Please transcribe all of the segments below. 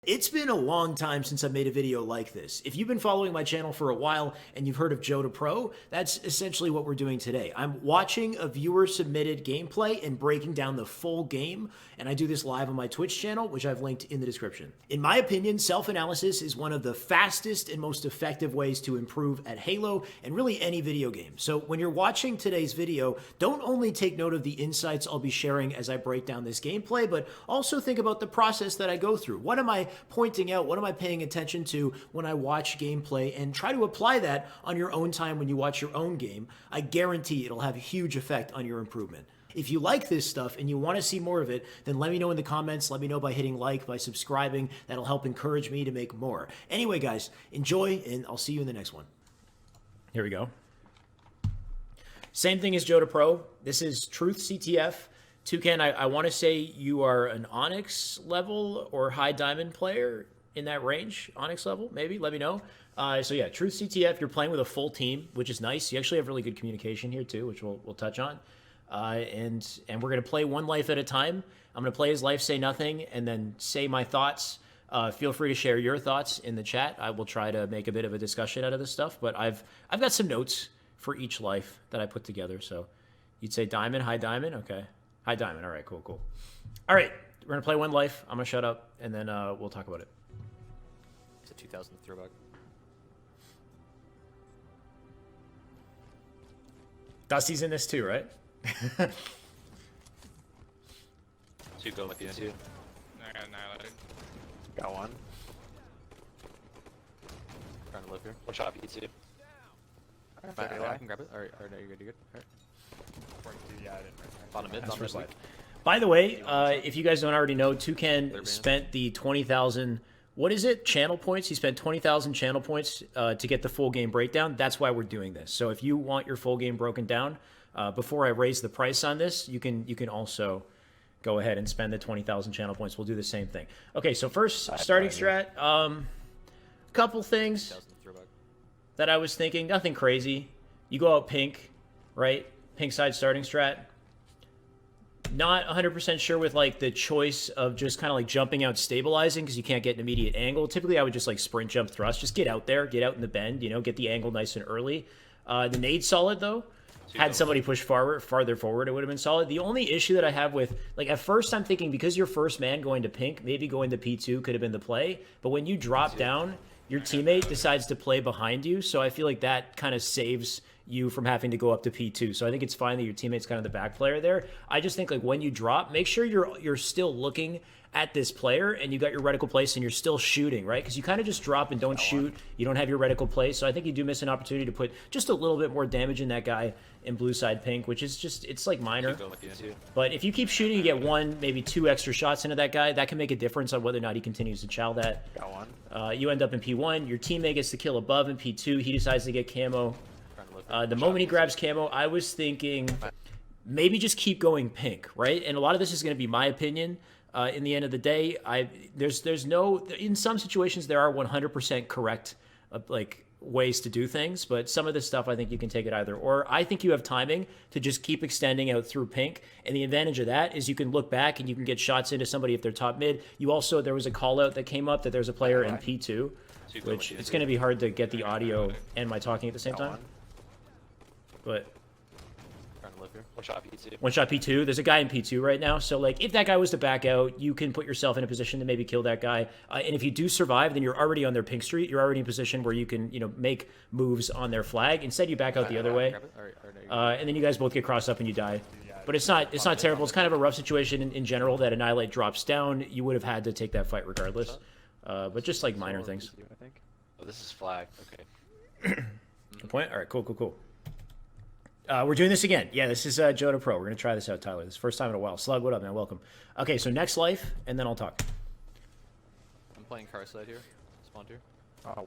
It's been a long time since I've made a video like this. If you've been following my channel for a while and you've heard of Joe to Pro, that's essentially what we're doing today. I'm watching a viewer submitted gameplay and breaking down the full game, and I do this live on my Twitch channel, which I've linked in the description. In my opinion, self-analysis is one of the fastest and most effective ways to improve at Halo and really any video game. So when you're watching today's video, don't only take note of the insights I'll be sharing as I break down this gameplay, but also think about the process that I go through. What am I pointing out? What am I paying attention to when I watch gameplay? And try to apply that on your own time when you watch your own game. I guarantee it'll have a huge effect on your improvement. If you like this stuff and you want to see more of it, then let me know in the comments. Let me know by hitting like, by subscribing. That'll help encourage me to make more. Anyway, guys, enjoy, and I'll see you in the next one. Here we go. Same thing as Joe to Pro. This is Truth CTF. Toucan, I want to say you are an Onyx level or high diamond player in that range. Onyx level, maybe? Let me know. So yeah, Truth CTF, you're playing with a full team, which is nice. You actually have really good communication here too, which we'll touch on. And we're going to play one life at a time. I'm going to play as life, say nothing, and then say my thoughts. Feel free to share your thoughts in the chat. I will try to make a bit of a discussion out of this stuff, but I've got some notes for each life that I put together. So you'd say diamond, high diamond? Okay. High diamond. All right, cool, cool. All right, we're going to play one life. I'm going to shut up, and then we'll talk about it. It's a 2000 throwback. Dusty's in this too, right? Two go with you too. I got annihilated. Got one. Trying to live here. One shot P2. I can grab it. Alright, no, you're good, you're good. Alright. Yeah, I didn't. Bottom mid, That's bottom first mid. life. By the way, if you guys don't already know, Toucan spent the 20,000, what is it, channel points? He spent 20,000 channel points to get the full game breakdown. That's why we're doing this. So if you want your full game broken down, before I raise the price on this, you can also go ahead and spend the 20,000 channel points. We'll do the same thing. Okay, so first, starting strat. Couple things that I was thinking, nothing crazy. You go out pink, right? Pink side starting strat. Not 100% sure with like the choice of just kind of like jumping out stabilizing because you can't get an immediate angle. Typically I would just like sprint jump thrust. Just get out there, get out in the bend, you know, get the angle nice and early. The nade solid though. Had somebody push farther forward, it would have been solid. The only issue that I have with, like, at first I'm thinking because you're first man going to pink, maybe going to P2 could have been the play. But when you drop down, your teammate decides to play behind you. So I feel like that kind of saves you from having to go up to P2. So I think it's fine that your teammate's kind of the back player there. I just think, like, when you drop, make sure you're still looking at this player and you got your reticle place and you're still shooting, right? Because you kind of just drop and don't shoot. You don't have your reticle place. So I think you do miss an opportunity to put just a little bit more damage in that guy in blue side pink, which is just, it's like minor. But if you keep shooting, you get one, maybe two extra shots into that guy. That can make a difference on whether or not he continues to chow that. Got one. You end up in P1. Your teammate gets the kill above in P2. He decides to get camo. The moment he grabs camo, I was thinking maybe just keep going pink, right? And a lot of this is going to be my opinion. In the end of the day, there's no, in some situations there are 100% correct like ways to do things, but some of this stuff I think you can take it either or. I think you have timing to just keep extending out through pink, and the advantage of that is you can look back and you can get shots into somebody if they're top mid. You also, there was a call out that came up that there's a player in P2, which it's going to be hard to get the audio and my talking at the same time. But one shot P2. One shot P2. There's a guy in P2 right now. So, like, if that guy was to back out, you can put yourself in a position to maybe kill that guy. And if you do survive, then you're already on their pink street. You're already in a position where you can, you know, make moves on their flag. Instead, you back out the other way. And then you guys both get crossed up and you die. But it's not terrible. It's kind of a rough situation in general that Annihilate drops down. You would have had to take that fight regardless. But just, like, minor things. Oh, this is flag. Okay. Good point. All right, cool, cool, cool. We're doing this again. Yeah, this is Joe to Pro. We're going to try this out, Tyler. This is the first time in a while. Slug, what up, man? Welcome. Okay, so next life, and then I'll talk. I'm playing car side here. Spawn here.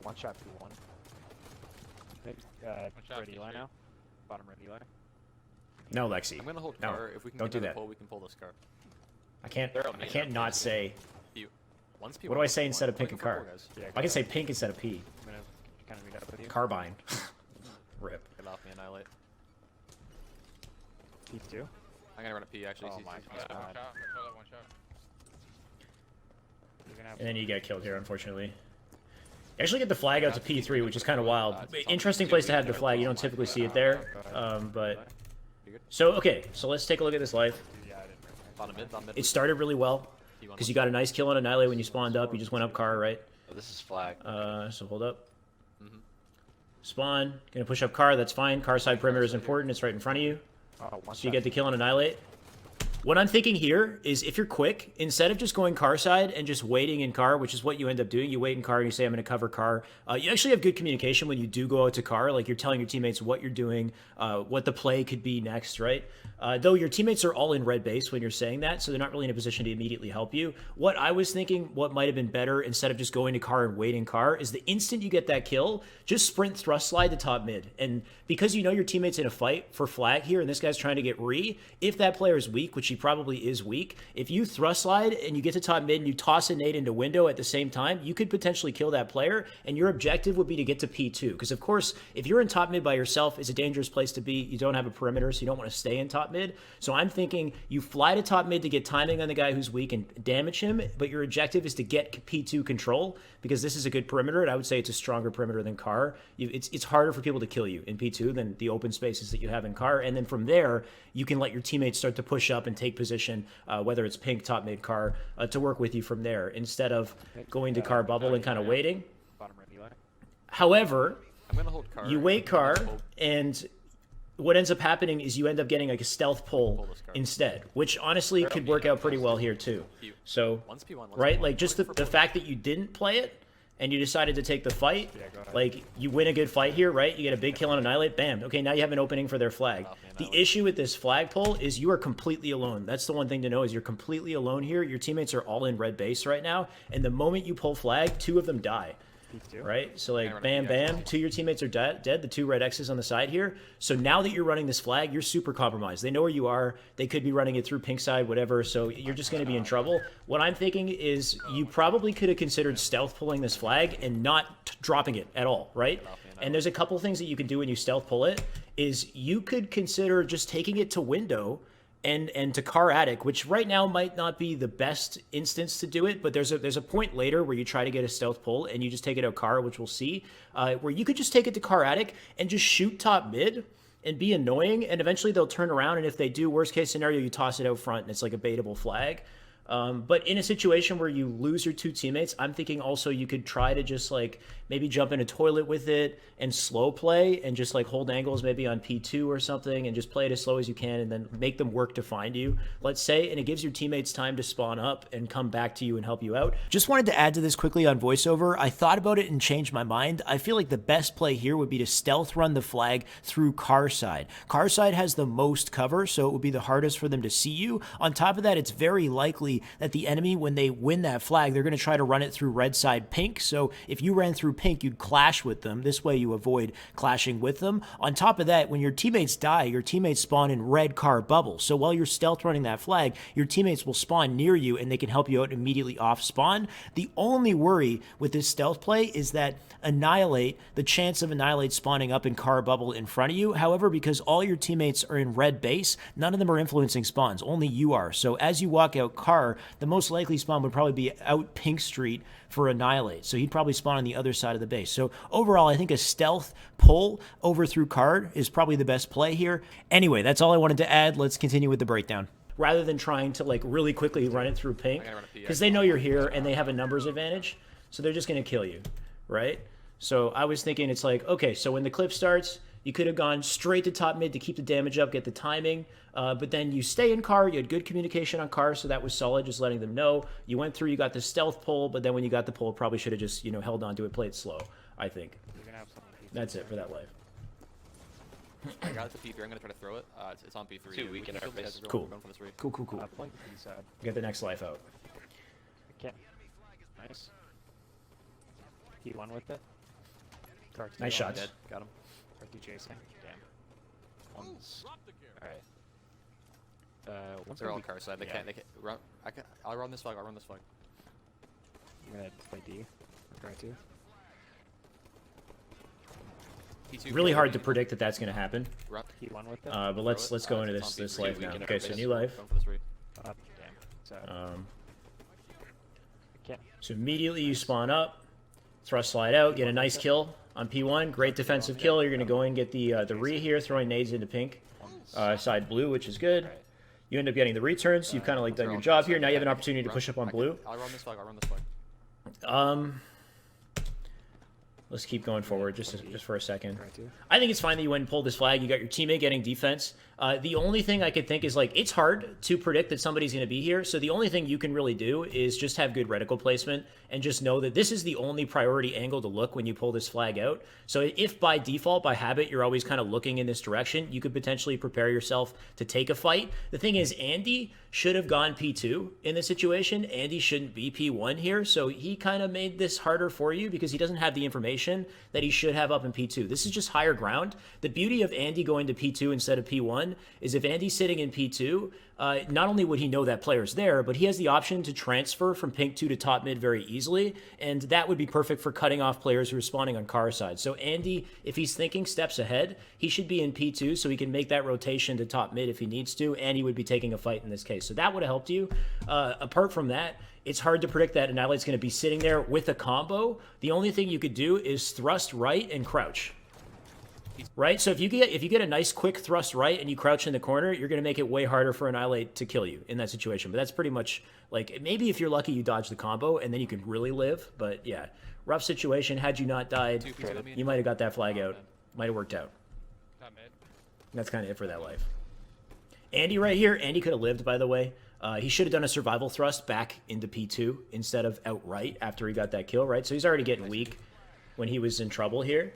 One shot P1. Red Eli now. Bottom red Eli. No, Lexi. I'm going to hold No, car. If we can don't get do another that. pull, we can pull this car. I can't not say. One's P1, What do I say instead of pink and Looking for car? four guys. Yeah, I can say pink instead of P. I'm gonna kind of meet up with you. Carbine. Rip. Get off me, Annihilate. P2. I'm going to run a P actually. Oh CC. my One God. shot. One shot. You're gonna have And then you get killed here, unfortunately. You actually get the flag out to P3, which is kind of wild. Interesting place to have the flag. You don't typically see it there. But so, okay. So let's take a look at this life. Bottom mid, bottom mid. It started really well because you got a nice kill on Annihilate when you spawned up. You just went up car, right? Oh, this is flag. So hold up. Spawn. Gonna push up car. That's fine. Car side perimeter is important. It's right in front of you. So you get the kill on Annihilate. What I'm thinking here is if you're quick, instead of just going car side and just waiting in car, which is what you end up doing, you wait in car and you say, I'm going to cover car. You actually have good communication when you do go out to car. Like you're telling your teammates what you're doing, what the play could be next, right? Though your teammates are all in red base when you're saying that, so they're not really in a position to immediately help you. What I was thinking, what might have been better instead of just going to car and waiting car, is the instant you get that kill, just sprint thrust slide to top mid. And because you know your teammate's in a fight for flag here, and this guy's trying to get re, if that player is weak, which he probably is weak, if you thrust slide and you get to top mid and you toss a nade into window at the same time, you could potentially kill that player, and your objective would be to get to P2. Because of course, if you're in top mid by yourself, it's a dangerous place to be. You don't have a perimeter, so you don't want to stay in top mid. So I'm thinking you fly to top mid to get timing on the guy who's weak and damage him, but your objective is to get P2 control, because this is a good perimeter, and I would say it's a stronger perimeter than car. It's harder for people to kill you in P2 than the open spaces that you have in car, and then from there, you can let your teammates start to push up and take position, whether it's pink, top, mid, car, to work with you from there, instead of going to car bubble and kind of waiting. bottom right Eli. However, I'm gonna hold car. you wait car, and what ends up happening is you end up getting like a stealth pull instead, which honestly could work out pretty well here too. So, right, like just the fact that you didn't play it and you decided to take the fight, like you win a good fight here, right? You get a big kill on Annihilate, bam. Okay, now you have an opening for their flag. The issue with this flag pull is you are completely alone. That's the one thing to know, is you're completely alone here. Your teammates are all in red base right now, and the moment you pull flag, 2 of them die. Right? So like bam, bam, 2 of your teammates are dead, the 2 red X's on the side here. So now that you're running this flag, you're super compromised. They know where you are. They could be running it through pink side, whatever. So you're just going to be in trouble. What I'm thinking is you probably could have considered stealth pulling this flag and not dropping it at all, right? And there's a couple things that you can do when you stealth pull it, is you could consider just taking it to window and to car attic, which right now might not be the best instance to do it, but there's a point later where you try to get a stealth pull and you just take it out car, which we'll see, where you could just take it to car attic and just shoot top mid and be annoying, and eventually they'll turn around, and if they do, worst case scenario, you toss it out front and it's like a baitable flag. But in a situation where you lose your 2 teammates, I'm thinking also you could try to just like maybe jump in a toilet with it and slow play and just like hold angles maybe on P2 or something and just play it as slow as you can and then make them work to find you, let's say, and it gives your teammates time to spawn up and come back to you and help you out. Just wanted to add to this quickly on voiceover. I thought about it and changed my mind. I feel like the best play here would be to stealth run the flag through car side. Car side has the most cover, so it would be the hardest for them to see you. On top of that, it's very likely that the enemy, when they win that flag, they're going to try to run it through red side pink. So if you ran through pink, you'd clash with them. This way you avoid clashing with them. On top of that, when your teammates die, your teammates spawn in red car bubble. So while you're stealth running that flag, your teammates will spawn near you and they can help you out immediately off spawn. The only worry with this stealth play is that Annihilate, the chance of Annihilate spawning up in car bubble in front of you. However, because all your teammates are in red base, none of them are influencing spawns. Only you are. So as you walk out car, the most likely spawn would probably be out Pink Street for Annihilate. So he'd probably spawn on the other side of the base. So overall, I think a stealth pull over through card is probably the best play here. Anyway, that's all I wanted to add. Let's continue with the breakdown. Rather than trying to like really quickly run it through pink, because they know you're here and they have a numbers advantage. So they're just going to kill you, right? So I was thinking it's like, okay, so when the clip starts, you could have gone straight to top mid to keep the damage up, get the timing, but then you stay in car. You had good communication on car, so that was solid, just letting them know. You went through, you got the stealth pull, but then when you got the pull, probably should have just, held on to it, played slow, I think. That's it for that life. I got it to P3. I'm going to try to throw it. It's on P3. 2 weak in our base. Cool. Cool. Get the next life out. Okay. Nice. P1 with it. Nice shots. Dead. Got him. RT chasing. Damn. Alright. They're all car side. They can't run. I'll run this flag. I'll run this flag. I'm gonna play D. Or try to. Really hard to predict that that's going to happen. P1 with it. But let's go into this life now. Okay, so new life. Damn. So. So immediately you spawn up, thrust slide out, get a nice kill on P1. Great defensive kill. You're going to go in and get the re here, throwing nades into pink. Side blue, which is good. You end up getting the returns. So you've kind of like done your job here. Now you have an opportunity to push up on blue. I'll run this flag. I'll run this flag. Let's keep going forward just for a second. Right, too. I think it's fine that you went and pulled this flag. You got your teammate getting defense. The only thing I could think is, like, it's hard to predict that somebody's going to be here. So the only thing you can really do is just have good reticle placement and just know that this is the only priority angle to look when you pull this flag out. So if by default, by habit, you're always kind of looking in this direction, you could potentially prepare yourself to take a fight. The thing is, Andy should have gone P2 in this situation. Andy shouldn't be P1 here. So he kind of made this harder for you because he doesn't have the information that he should have up in P2. This is just higher ground. The beauty of Andy going to P2 instead of P1 is if Andy's sitting in P2, not only would he know that player's there, but he has the option to transfer from pink 2 to top mid very easily, and that would be perfect for cutting off players who are spawning on car side. So Andy, if he's thinking steps ahead, he should be in P2 so he can make that rotation to top mid if he needs to, and he would be taking a fight in this case. So that would have helped you. Apart from that, it's hard to predict that Annihilate's going to be sitting there with a combo. The only thing you could do is thrust right and crouch. Right? So if you get a nice quick thrust right and you crouch in the corner, you're going to make it way harder for Annihilate to kill you in that situation. But that's pretty much, like, maybe if you're lucky you dodge the combo and then you could really live. But yeah, rough situation. Had you not died, you might have got that flag out. Might have worked out. Not mid. That's kind of it for that life. Andy right here. Andy could have lived, by the way. He should have done a survival thrust back into P2 instead of outright after he got that kill, right? So he's already getting weak when he was in trouble here.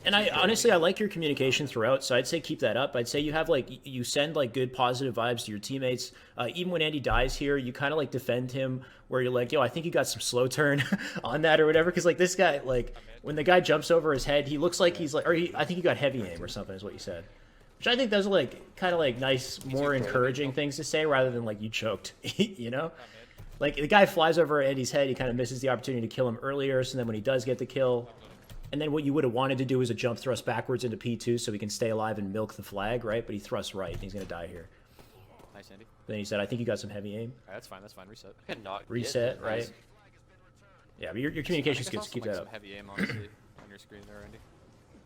And I honestly like your communication throughout, so I'd say keep that up. I'd say you have, like, you send, like, good positive vibes to your teammates. Even when Andy dies here, you kind of, like, defend him where you're like, yo, I think you got some slow turn on that or whatever, because, like, this guy, like, when the guy jumps over his head, he looks like he's like, or I think you got heavy aim or something is what you said. Which I think those are, like, kind of, like, nice, more encouraging things to say rather than, like, you choked, you know? Like, the guy flies over Andy's head, he kind of misses the opportunity to kill him earlier, so then when he does get the kill, and then what you would have wanted to do is a jump thrust backwards into P2 so he can stay alive and milk the flag, right? But he thrusts right, and he's going to die here. Nice, Andy. Then he said, I think you got some heavy aim. Alright, that's fine. That's fine. Reset. I cannot Reset, get right? Yeah, but your communication's good, so keep that some up. heavy aim, honestly, on your screen there, Andy.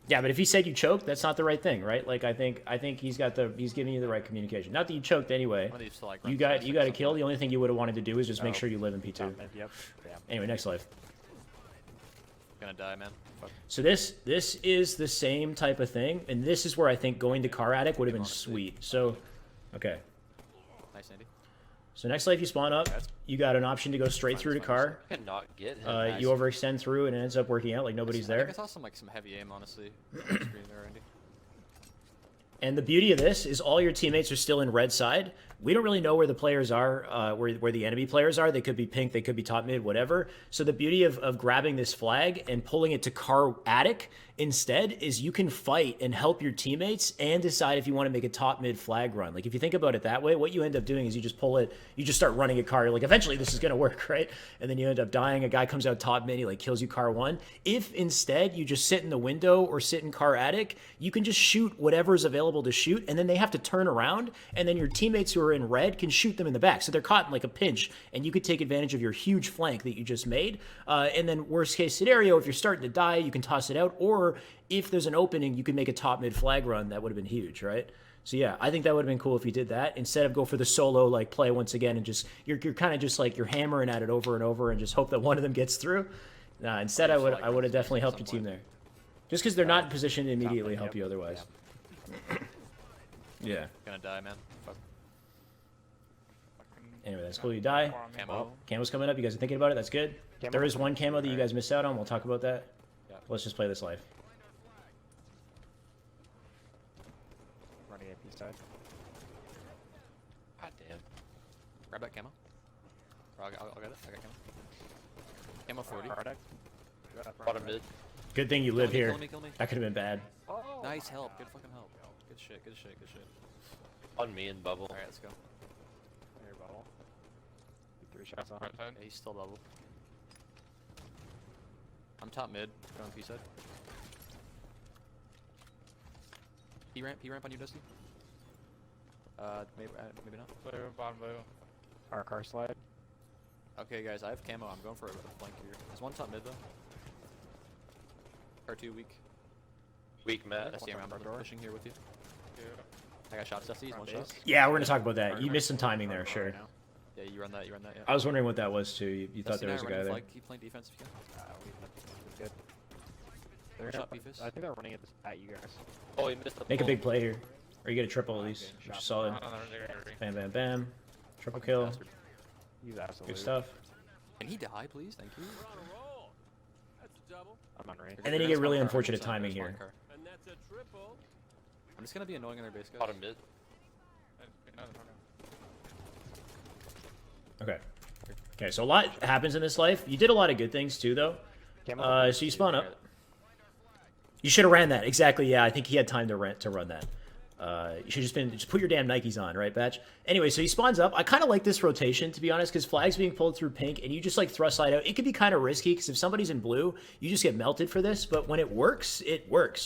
Yeah, but if he said you choked, that's not the right thing, right? Like, I think he's giving you the right communication. Not that you choked anyway. One of these to, like, You got a kill. The only thing you would have wanted to do is just make sure you live in P2. Yep. Yeah. Anyway, next life. Gonna die, man. Fuck. So this is the same type of thing, and this is where I think going to Car Attic would have been sweet. So, okay. Nice, Andy. So next life you spawn up, you got an option to go straight through to Car. I cannot get him. You overextend through, and it ends up working out like nobody's I there. think I saw some heavy aim, honestly, on your screen there, Andy. And the beauty of this is all your teammates are still in red side. We don't really know where the players are, where the enemy players are. They could be pink, they could be top mid, whatever. So the beauty of grabbing this flag and pulling it to Car Attic instead is you can fight and help your teammates and decide if you want to make a top mid flag run. Like, if you think about it that way, what you end up doing is you just pull it, you just start running at Car. You're like, eventually this is going to work, right? And then you end up dying. A guy comes out top mid, he like kills you Car 1. If instead you just sit in the window or sit in Car Attic, you can just shoot whatever is available to shoot, and then they have to turn around, and then your teammates who are in red can shoot them in the back. So they're caught in like a pinch, and you could take advantage of your huge flank that you just made. And then worst case scenario, if you're starting to die, you can toss it out, or if there's an opening, you can make a top mid flag run. That would have been huge, right? So yeah, I think that would have been cool if you did that instead of go for the solo like play once again and just you're kind of just like you're hammering at it over and over and just hope that one of them gets through. Nah, instead I would have definitely helped your team there, just because they're not in position to immediately help you otherwise. Yeah. Gonna die, man. Fuck. Anyway, that's cool. You die. Camo. Camo's coming up. You guys are thinking about it. That's good. Camo. There is one camo that you guys missed out on. We'll talk about that. Yeah. Let's just play this live. Running AP side. God damn. Grab that camo. Or I'll get it. I got camo. Camo 40. Product. Bottom mid. Good thing you live here. Kill me. That could have been bad. Oh. Nice help. Good fucking help. Good shit. Good shit. Good shit. On me and bubble. Alright, let's go. Air bubble. 3 shots on. Right side. Yeah, he's still double. I'm top mid. Go on P side. P ramp on you, Dusty. Maybe not. Blue, bottom blue. Our car slide. Okay. Okay, guys, I have camo. I'm going for a flank here. There's one top mid though. R2 weak. Weak Matt. I see him around the door. Pushing here with you. I got shots. Dusty, one shot. Yeah, we're gonna talk about that. You missed some timing there, sure. Yeah, you run that. Yeah. I was wondering what that was too. You thought there was a guy there. Keep playing defense if you can. Good. They're Shot not, Beefus. I think they're running at you guys. Oh, he missed the Make a pull. big play here, or you get a triple at least, which is solid. Bam, bam, bam. Triple kill. He's absolute. Good stuff. Can he die, please? Thank you. I'm on range. And then you get really unfortunate timing here. I'm just gonna be annoying in their base, guys. Bottom mid. Okay. Okay, so a lot happens in this life. You did a lot of good things too, though. So you spawn up. You should have ran that. Exactly, yeah. I think he had time to run that. You should just put your damn Nikes on, right, Batch? Anyway, so he spawns up. I kind of like this rotation, to be honest, because flag's being pulled through pink, and you just, like, thrust slide out. It could be kind of risky, because if somebody's in blue, you just get melted for this, but when it works,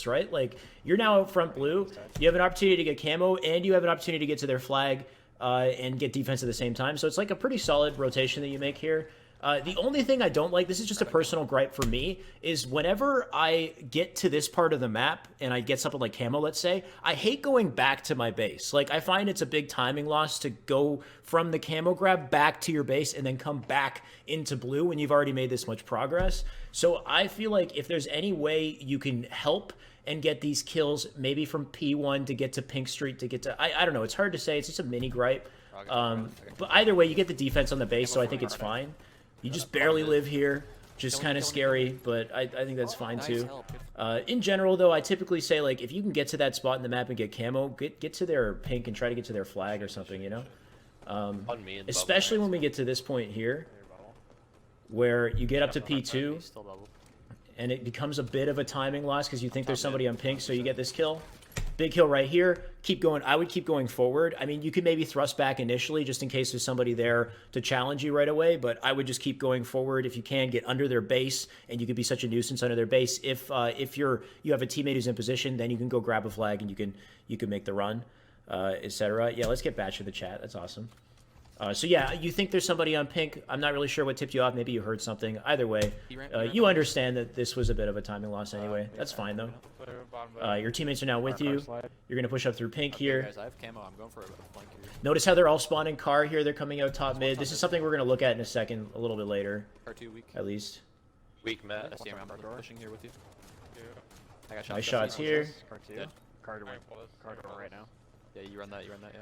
right? Like, you're now out front blue, you have an opportunity to get camo, and you have an opportunity to get to their flag and get defense at the same time. So it's, like, a pretty solid rotation that you make here. The only thing I don't like, this is just a personal gripe for me, is whenever I get to this part of the map and I get something like camo, let's say, I hate going back to my base. Like, I find it's a big timing loss to go from the camo grab back to your base and then come back into blue when you've already made this much progress. So I feel like if there's any way you can help and get these kills, maybe from P1 to get to Pink Street to get to... I don't know, it's hard to say. It's just a mini gripe. But either way, you get the defense on the base, so I think it's fine. You just barely live here, just kind of scary, but I think that's fine too. In general, though, I typically say, like, if you can get to that spot in the map and get camo, get to their pink and try to get to their flag or something, you know? Especially when we get to this point here, where you get up to P2, and it becomes a bit of a timing loss because you think there's somebody on pink, so you get this kill. Big kill right here. Keep going. I would keep going forward. I mean, you could maybe thrust back initially just in case there's somebody there to challenge you right away, but I would just keep going forward if you can. Get under their base, and you could be such a nuisance under their base. If you have a teammate who's in position, then you can go grab a flag and you can make the run, etc. Yeah, let's get Batch to the chat. That's awesome. So yeah, you think there's somebody on pink. I'm not really sure what tipped you off. Maybe you heard something. Either way, you understand that this was a bit of a timing loss anyway. That's fine, though. Your teammates are now with you. You're going to push up through pink here. Guys, I have camo. I'm going for a flank here. Notice how they're all spawning car here. They're coming out top mid. This is something we're going to look at in a second, a little bit later. R2 weak. At least. Weak Matt. I see him around the door. Pushing here with you. I got shots. Nice shots here. Car door right now. Yeah, you run that. Yeah.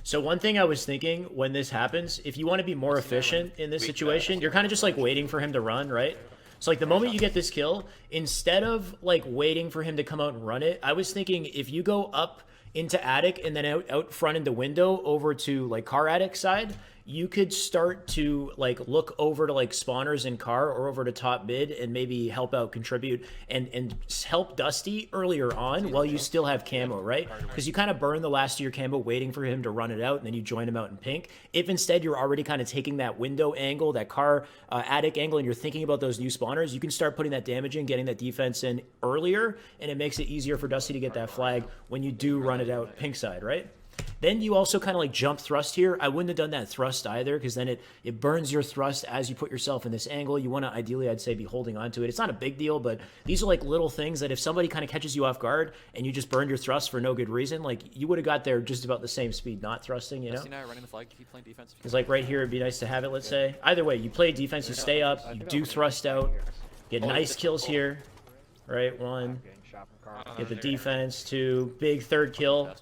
So one thing I was thinking when this happens, if you want to be more efficient in this situation, you're kind of just like waiting for him to run, right? So like the moment you get this kill, instead of like waiting for him to come out and run it, I was thinking if you go up into attic and then out front into window over to like car attic side, you could start to like look over to like spawners in car or over to top mid and maybe help out, contribute, and help Dusty earlier on while you still have camo, right? Because you kind of burn the last of your camo waiting for him to run it out, and then you join him out in pink. If instead you're already kind of taking that window angle, that car attic angle, and you're thinking about those new spawners, you can start putting that damage in, getting that defense in earlier, and it makes it easier for Dusty to get that flag when you do run it out pink side, right? Then you also kind of like jump thrust here. I wouldn't have done that thrust either because then it burns your thrust as you put yourself in this angle. You want to ideally, I'd say, be holding on to it. It's not a big deal, but these are like little things that if somebody kind of catches you off guard and you just burned your thrust for no good reason, like you would have got there just about the same speed, not thrusting, you know? Running the flag, keep playing defense. Because like right here, it'd be nice to have it, let's say. Either way, you play defense, you stay up, you do thrust out, get nice kills here, right? One, get the defense, two, big third kill.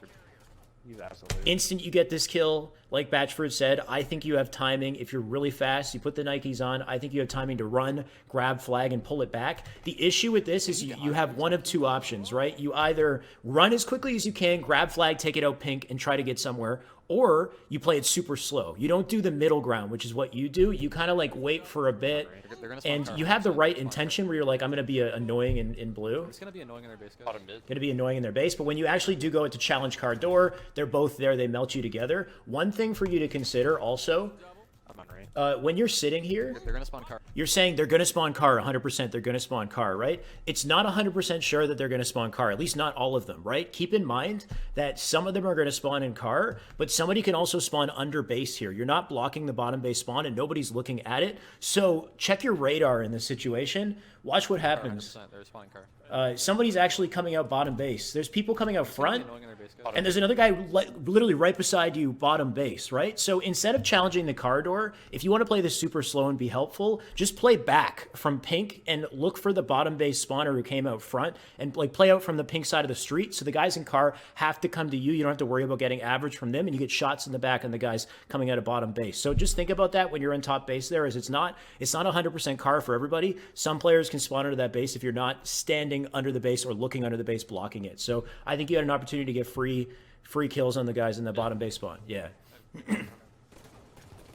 Instant you get this kill, like Batchford said, I think you have timing. If you're really fast, you put the Nikes on, I think you have timing to run, grab flag, and pull it back. The issue with this is you have one of two options, right? You either run as quickly as you can, grab flag, take it out pink, and try to get somewhere, or you play it super slow. You don't do the middle ground, which is what you do. You kind of like wait for a bit, and you have the right intention where you're like, I'm going to be annoying in blue. It's going to be annoying in their base, guys. Going to be annoying in their base, but when you actually do go to challenge car door, they're both there, they melt you together. One thing for you to consider also on right. When you're sitting here, They're gonna spawn car. you're saying they're going to spawn car, 100% they're going to spawn car, right? It's not 100% sure that they're going to spawn car, at least not all of them, right? Keep in mind that some of them are going to spawn in car, but somebody can also spawn under base here. You're not blocking the bottom base spawn and nobody's looking at it. So check your radar in this situation. Watch what happens. 100%. They're spawning car. Somebody's actually coming out bottom base. There's people coming out front. Annoying on their base, guys. And there's another guy literally right beside you, bottom base, right? So instead of challenging the car door, if you want to play this super slow and be helpful, just play back from pink and look for the bottom base spawner who came out front and like play out from the pink side of the street. So the guys in car have to come to you. You don't have to worry about getting average from them, and you get shots in the back on the guys coming out of bottom base. So just think about that when you're in top base there, as it's not 100% car for everybody. Some players can spawn under that base if you're not standing under the base or looking under the base blocking it. So I think you had an opportunity to get free kills on the guys in the bottom base spawn. Yeah.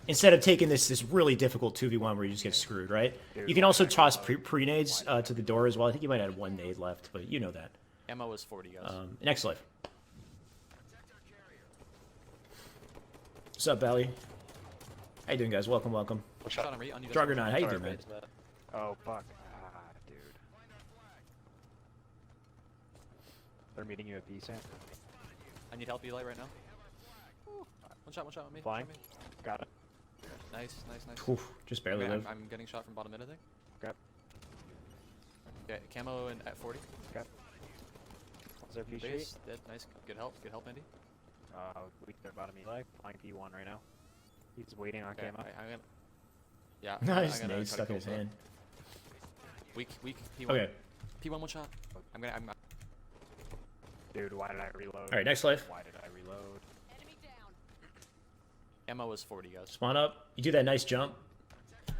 Instead of taking this really difficult 2v1 where you just get screwed, right? You can also toss pre-nades to the door as well. I think you might have one nade left, but you know that. Ammo is 40, guys. Next life. What's up, Bally? How you doing, guys? Welcome, welcome. Shot on on you. Juggernaut, how you doing, man? Oh fuck. Dude. They're meeting you at B, Sam. I need help, Eli, right now. One shot on me. Flying. On me. Got it. Nice. Oof, just barely Okay, live. I'm getting shot from bottom mid, I think. Okay. Okay, camo and at 40. Okay. Is there P street? Base, dead, nice. Good help, Andy. Weak there bottom Eli. Flying P1 right now. He's waiting on Okay, camo. I'm gonna... Yeah, Nice I'm gonna nade try to stuck in kill his that. hand. Weak, P1. Okay. P1 one shot. I'm Dude, why did I reload? All right, next life. Why did I reload? Ammo is 40, guys. Spawn up. You do that nice jump.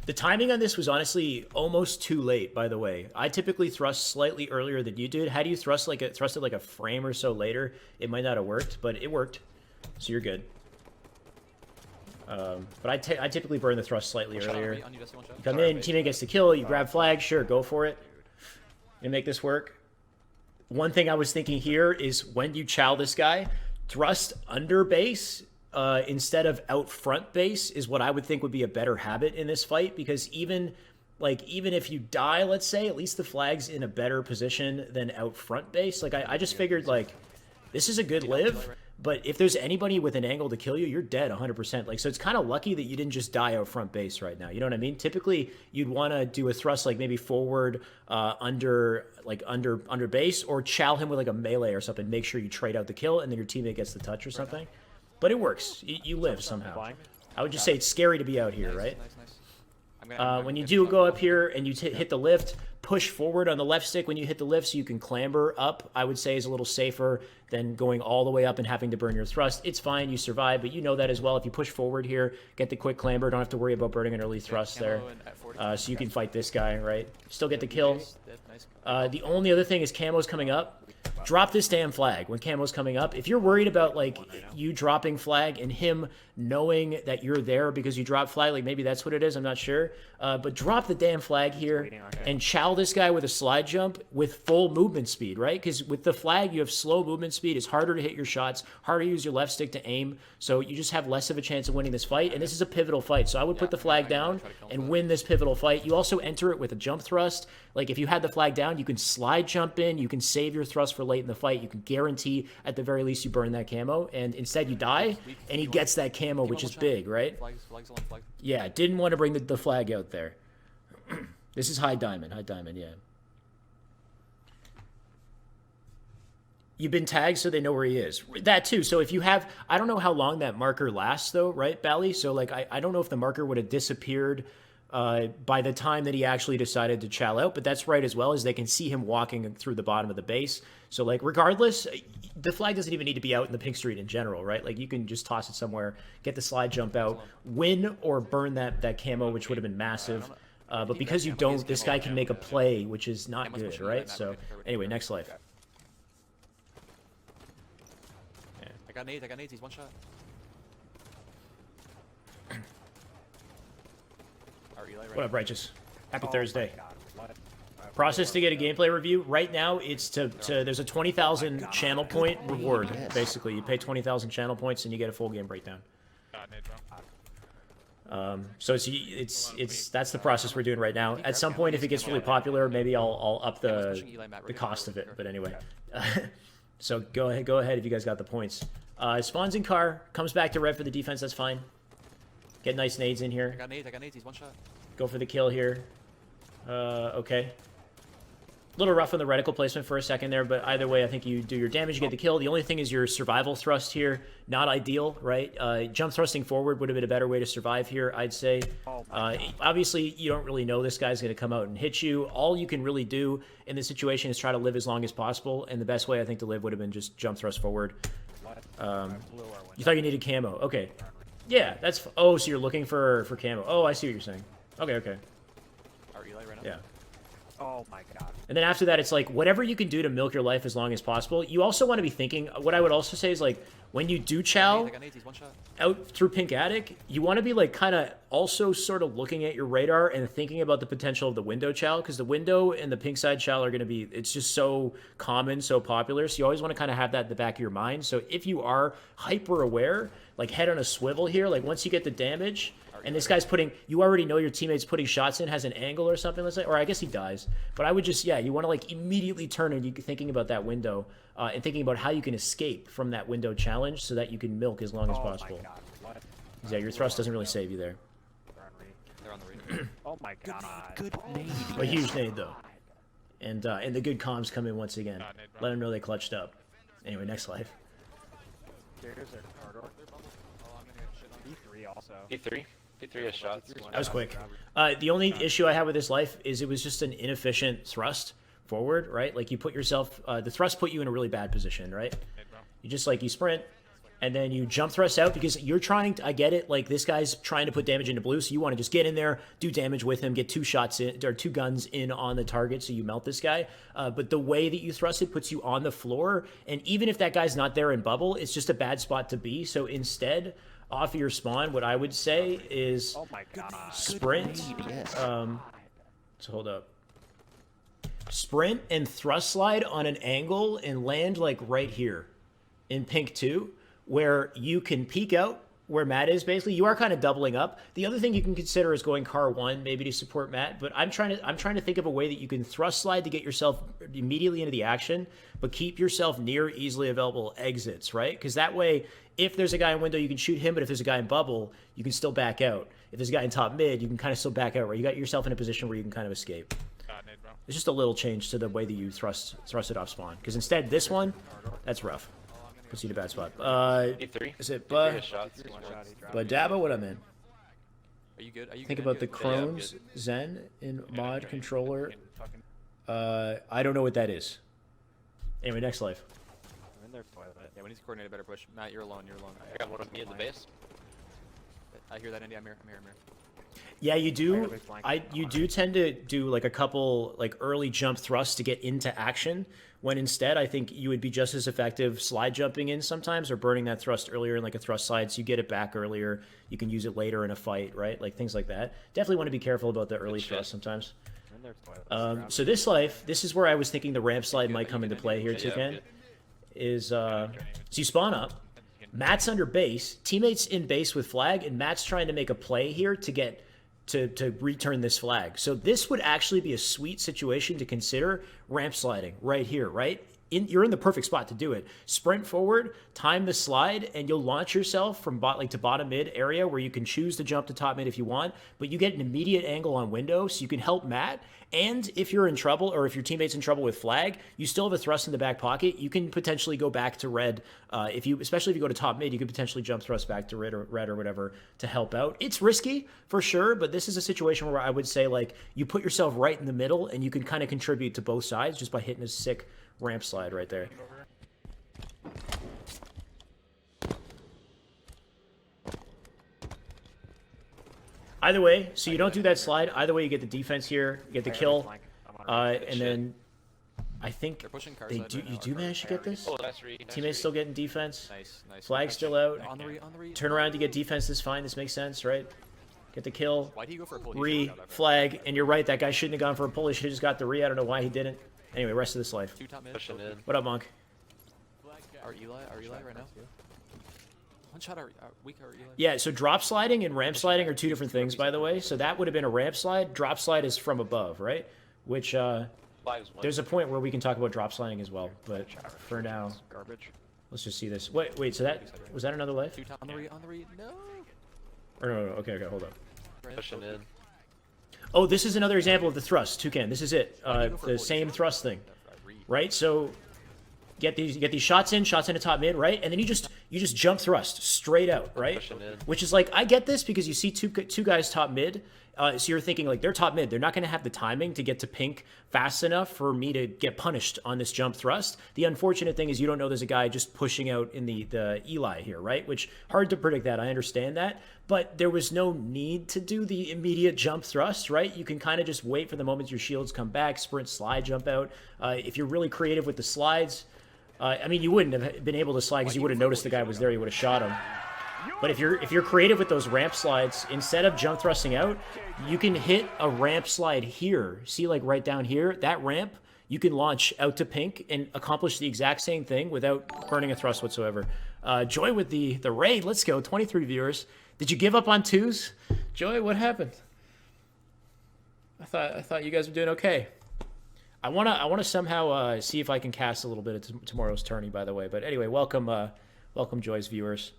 The timing on this was honestly almost too late, by the way. I typically thrust slightly earlier than you did. Had you thrusted like a frame or so later, it might not have worked, but it worked. So you're good. But I typically burn the thrust slightly earlier. On you, Jesse, one shot. You come in, teammate gets the kill, you grab flag, sure, go for it. You make this work. One thing I was thinking here is when you chow this guy, thrust under base instead of out front base is what I would think would be a better habit in this fight, because even if you die, let's say, at least the flag's in a better position than out front base. Like I just figured like this is a good live, but if there's anybody with an angle to kill you, you're dead 100%. Like, so it's kind of lucky that you didn't just die out front base right now. You know what I mean? Typically, you'd want to do a thrust like maybe forward under base, or chow him with like a melee or something. Make sure you trade out the kill, and then your teammate gets the touch or something. But it works. You live somehow. I would just say it's scary to be out here, right? Nice. When you do go up here and you hit the lift, push forward on the left stick when you hit the lift so you can clamber up, I would say is a little safer than going all the way up and having to burn your thrust. It's fine, you survive, but you know that as well. If you push forward here, get the quick clamber, don't have to worry about burning an early thrust there. So you can fight this guy, right? Still get the kill. The only other thing is camo's coming up. Drop this damn flag when camo's coming up. If you're worried about like you dropping flag and him knowing that you're there because you dropped flag, like maybe that's what it is, I'm not sure. But drop the damn flag here and chow this guy with a slide jump with full movement speed, right? Because with the flag, you have slow movement speed. It's harder to hit your shots, harder to use your left stick to aim. So you just have less of a chance of winning this fight. And this is a pivotal fight. So I would put the flag down and win this pivotal fight. You also enter it with a jump thrust. Like if you had the flag down, you can slide jump in. You can save your thrust for late in the fight. You can guarantee at the very least you burn that camo. And instead you die and he gets that camo, which is big, right? Yeah, didn't want to bring the flag out there. This is high diamond, yeah. You've been tagged so they know where he is. That too. So if you have, I don't know how long that marker lasts though, right, Bally? So like, I don't know if the marker would have disappeared by the time that he actually decided to chow out, but that's right as well, as they can see him walking through the bottom of the base. So like, regardless, the flag doesn't even need to be out in the pink street in general, right? Like you can just toss it somewhere, get the slide jump out, win or burn that camo, which would have been massive. But because you don't, this guy can make a play, which is not good, right? So anyway, next life. I got nades, he's one shot. What up, Righteous? Happy Thursday. Process to get a gameplay review. Right now, it's there's a 20,000 channel point reward, basically. You pay 20,000 channel points and you get a full game breakdown. So it's that's the process we're doing right now. At some point, if it gets really popular, maybe I'll up the cost of it. But anyway, so go ahead if you guys got the points. Spawns in car, comes back to red for the defense. That's fine. Get nice nades in I here. got nades. He's one shot. Go for the kill here. Okay. A little rough on the reticle placement for a second there, but either way, I think you do your damage, you get the kill. The only thing is your survival thrust here, not ideal, right? Jump thrusting forward would have been a better way to survive here, I'd say. Obviously, you don't really know this guy's going to come out and hit you. All you can really do in this situation is try to live as long as possible, and the best way, I think, to live would have been just jump thrust forward. You thought you needed camo. Okay. Yeah, that's... Oh, so you're looking for camo. Oh, I see what you're saying. Okay. Our Eli right now. Yeah. Oh my god. And then after that, it's like, whatever you can do to milk your life as long as possible. You also want to be thinking, what I would also say is, like, when you do chow I got nades. He's one shot. out through Pink Attic, you want to be, like, kind of also sort of looking at your radar and thinking about the potential of the window chow, because the window and the pink side chow are going to be, it's just so common, so popular, so you always want to kind of have that in the back of your mind. So if you are hyper aware, like, head on a swivel here, like, once you get the damage... And this guy's putting, you already know your teammate's putting shots in, has an angle or something, let's say, or I guess he dies. But I would just, yeah, you want to like immediately turn and you thinking about that window and thinking about how you can escape from that window challenge so that you can milk as long as possible. Yeah, your thrust doesn't really save you there. They're on the radar. Oh my god. Good nade. A huge nade though. And the good comms come in once again. Let them know they clutched up. Anyway, next life. There's their corridor. E3 also. P3. P3 has shots. That was quick. The only issue I have with this life is it was just an inefficient thrust forward, right? Like you put yourself, the thrust put you in a really bad position, right? You just like, you sprint, and then you jump thrust out because you're trying to, I get it, like this guy's trying to put damage into blue, so you want to just get in there, do damage with him, get two shots in, or two guns in on the target so you melt this guy. But the way that you thrust it puts you on the floor, and even if that guy's not there in bubble, it's just a bad spot to be. So instead, off of your spawn, what I would say is sprint. So hold up. Sprint and thrust slide on an angle and land like right here in pink 2, where you can peek out where Matt is. Basically, you are kind of doubling up. The other thing you can consider is going car 1 maybe to support Matt, but I'm trying to think of a way that you can thrust slide to get yourself immediately into the action, but keep yourself near easily available exits, right? Because that way, if there's a guy in window, you can shoot him, but if there's a guy in bubble, you can still back out. If there's a guy in top mid, you can kind of still back out, right? You got yourself in a position where you can kind of escape. It's just a little change to the way that you thrust it off spawn. Because instead, this one, that's rough. Puts you in a bad spot. P3. Is it P3 has shots. Badaba? What I'm in? Are you good? Are you Think good? about the Are you good? Crohn's Zen in mod controller. I don't know what that is. Anyway, next life. I'm in their toilet. Yeah, we need to coordinate a better push. Matt, you're alone. You're alone. I got one with me in the base. I hear that, Andy. I'm here. Yeah, you do. You do tend to do like a couple like early jump thrusts to get into action. When instead, I think you would be just as effective slide jumping in sometimes, or burning that thrust earlier in like a thrust slide, so you get it back earlier. You can use it later in a fight, right? Like things like that. Definitely want to be careful about the early thrust sometimes. I'm in their toilet. So this life, this is where I was thinking the ramp slide might come into play here too, Ken. Is so you spawn up. Matt's under base, teammates in base with flag, and Matt's trying to make a play here to get to return this flag. So this would actually be a sweet situation to consider ramp sliding right here, right? You're in the perfect spot to do it. Sprint forward, time the slide, and you'll launch yourself from to bottom mid area where you can choose to jump to top mid if you want, but you get an immediate angle on window so you can help Matt. And if you're in trouble, or if your teammate's in trouble with flag, you still have a thrust in the back pocket. You can potentially go back to red. Especially if you go to top mid, you could potentially jump thrust back to red or whatever to help out. It's risky for sure, but this is a situation where I would say like you put yourself right in the middle and you can kind of contribute to both sides just by hitting a sick ramp slide right there. Either way, so you don't do that slide. Either way, you get the defense here, you get the kill, and then I think they do. You do manage to get this. Oh, that's re. Teammates still getting defense. Nice. Flag still out. On the re. Turn around to get defense. This is fine. This makes sense, right? Get the kill. Why'd he go for a pull? Flag, and you're right. That guy shouldn't have gone for a pull. He should have just got the re. I don't know why he didn't. Anyway, rest of this life. Two top mid. Pushing in. What up, Monk? Are Eli right now? One shot or weak or Eli? Yeah, so drop sliding and ramp sliding are two different things, by the way. So that would have been a ramp slide. Drop slide is from above, right? Which, Five's one. there's a point where we can talk about drop sliding as well. But for now, Garbage. let's just see this. Wait, so that, was that another life? Two top on the re, no. Or no, okay, hold up. Pushing in. Oh, this is another example of the thrust, Toucan. This is it. The same thrust thing, right? So get these shots in to top mid, right? And then you just jump thrust straight out, right? Pushing in. Which is like, I get this because you see two guys top mid, so you're thinking like they're top mid. They're not going to have the timing to get to pink fast enough for me to get punished on this jump thrust. The unfortunate thing is you don't know there's a guy just pushing out in the Eli here, right? Which hard to predict that. I understand that. But there was no need to do the immediate jump thrust, right? You can kind of just wait for the moment your shields come back, sprint, slide, jump out. If you're really creative with the slides, I mean, you wouldn't have been able to slide because you would have noticed the guy was there. You would have shot him. But if you're creative with those ramp slides, instead of jump thrusting out, you can hit a ramp slide here. See, like right down here, that ramp, you can launch out to pink and accomplish the exact same thing without burning a thrust whatsoever. Joy with the raid. Let's go. 23 viewers. Did you give up on twos? Joy, what happened? I thought you guys were doing okay. I wanna somehow see if I can cast a little bit of tomorrow's tourney, by the way. But anyway, welcome Joy's viewers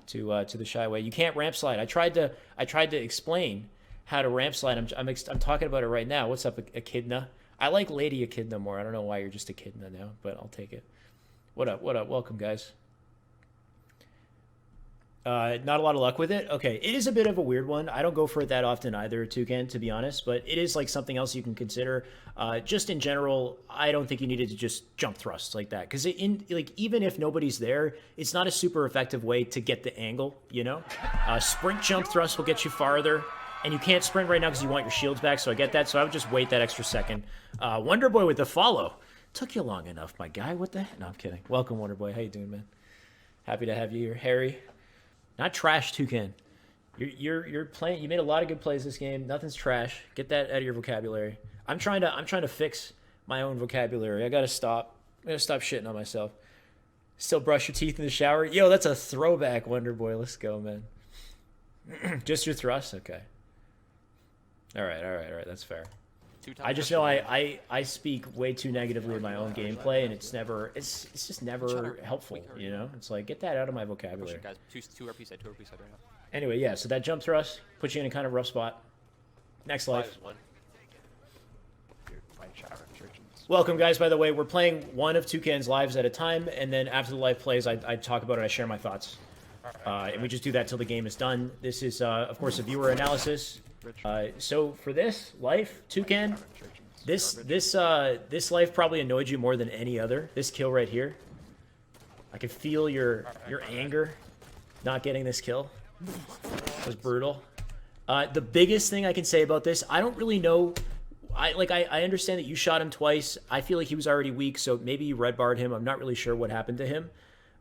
to the Shyway. You can't ramp slide. I tried to explain how to ramp slide. I'm talking about it right now. What's up, Echidna? I like Lady Echidna more. I don't know why you're just Echidna now, but I'll take it. What up? Welcome, guys. Not a lot of luck with it. Okay, it is a bit of a weird one. I don't go for it that often either, Toucan, to be honest, but it is like something else you can consider. Just in general, I don't think you needed to just jump thrust like that, because even if nobody's there, it's not a super effective way to get the angle, you know? Sprint jump thrust will get you farther, and you can't sprint right now because you want your shields back, so I get that, so I would just wait that extra second. Wonder Boy with the follow. Took you long enough, my guy. What the heck? No, I'm kidding. Welcome, Wonder Boy. How you doing, man? Happy to have you here. Harry. Not trash, Toucan. You're playing. You made a lot of good plays this game. Nothing's trash. Get that out of your vocabulary. I'm trying to fix my own vocabulary. I gotta stop. I gotta stop shitting on myself. Still brush your teeth in the shower. Yo, that's a throwback, Wonder Boy. Let's go, man. Just your thrust, okay. All right. That's fair. I just know I speak way too negatively of my own gameplay, and it's just never helpful, you know? It's like, get that out of my vocabulary. Guys, two RP side right now. Anyway, yeah, so that jump thrust puts you in a kind of rough spot. Next life. Five's one. Welcome, guys, by the way. We're playing one of Toucan's lives at a time, and then after the live plays, I talk about it, I share my thoughts. And we just do that till the game is done. This is, of course, a viewer analysis. So for this life, Toucan, this life probably annoyed you more than any other. This kill right here, I could feel your anger, not getting this kill. It was brutal. The biggest thing I can say about this, I don't really know. I understand that you shot him twice. I feel like he was already weak, so maybe you red barred him. I'm not really sure what happened to him.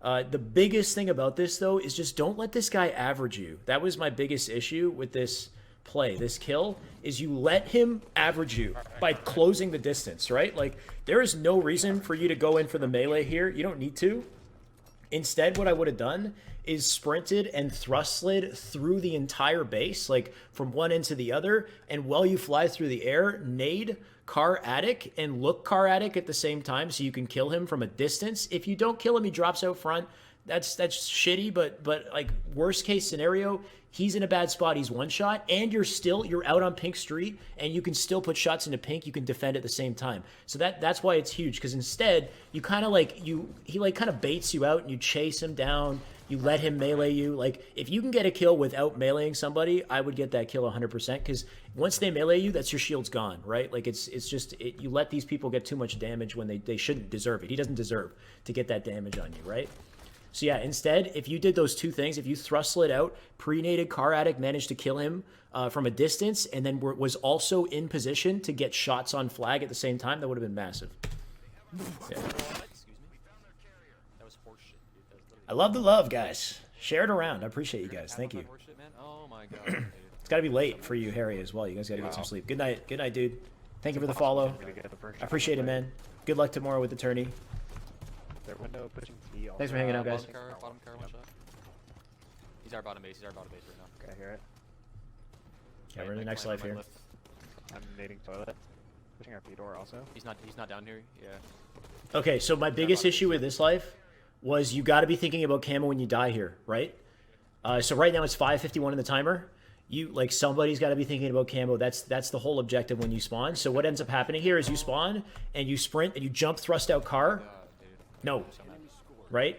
The biggest thing about this though is just don't let this guy average you. That was my biggest issue with this play, this kill, is you let him average you by closing the distance, right? Like, there is no reason for you to go in for the melee here. You don't need to. Instead, what I would have done is sprinted and thrust slid through the entire base, like from one end to the other, and while you fly through the air, nade Car Attic and look Car Attic at the same time so you can kill him from a distance. If you don't kill him, he drops out front. That's shitty, but like, worst case scenario, he's in a bad spot, he's one shot, and you're out on Pink Street, and you can still put shots into Pink, you can defend at the same time. So that's why it's huge, because instead, you kind of like, he like kind of baits you out, and you chase him down, you let him melee you. Like, if you can get a kill without meleeing somebody, I would get that kill 100%, because once they melee you, that's your shield's gone, right? Like, it's just, you let these people get too much damage when they shouldn't deserve it. He doesn't deserve to get that damage on you, right? So yeah, instead, if you did those two things, if you thrust slid out, pre-naded Car Attic, managed to kill him from a distance, and then was also in position to get shots on flag at the same time, that would have been massive. Yeah. I love the love, guys. Share it around. I appreciate you guys. Thank you. Oh my god. It's got to be late for you, Harry, as well. You guys got to get some sleep. Good night. Good night, dude. Thank you for the follow. I appreciate it, man. Good luck tomorrow with the tourney. Thanks for hanging out, guys. Bottom car, one shot. He's our bottom base. He's our bottom base right now. Okay, I hear it. Yeah, we're in the next life here. I'm nading toilet. Pushing our P-door also. He's not down here. Yeah. Okay, so my biggest issue with this life was you got to be thinking about camo when you die here, right? So right now it's 5:51 in the timer. Somebody's got to be thinking about camo. That's the whole objective when you spawn. So what ends up happening here is you spawn and you sprint and you jump thrust out car. No, right?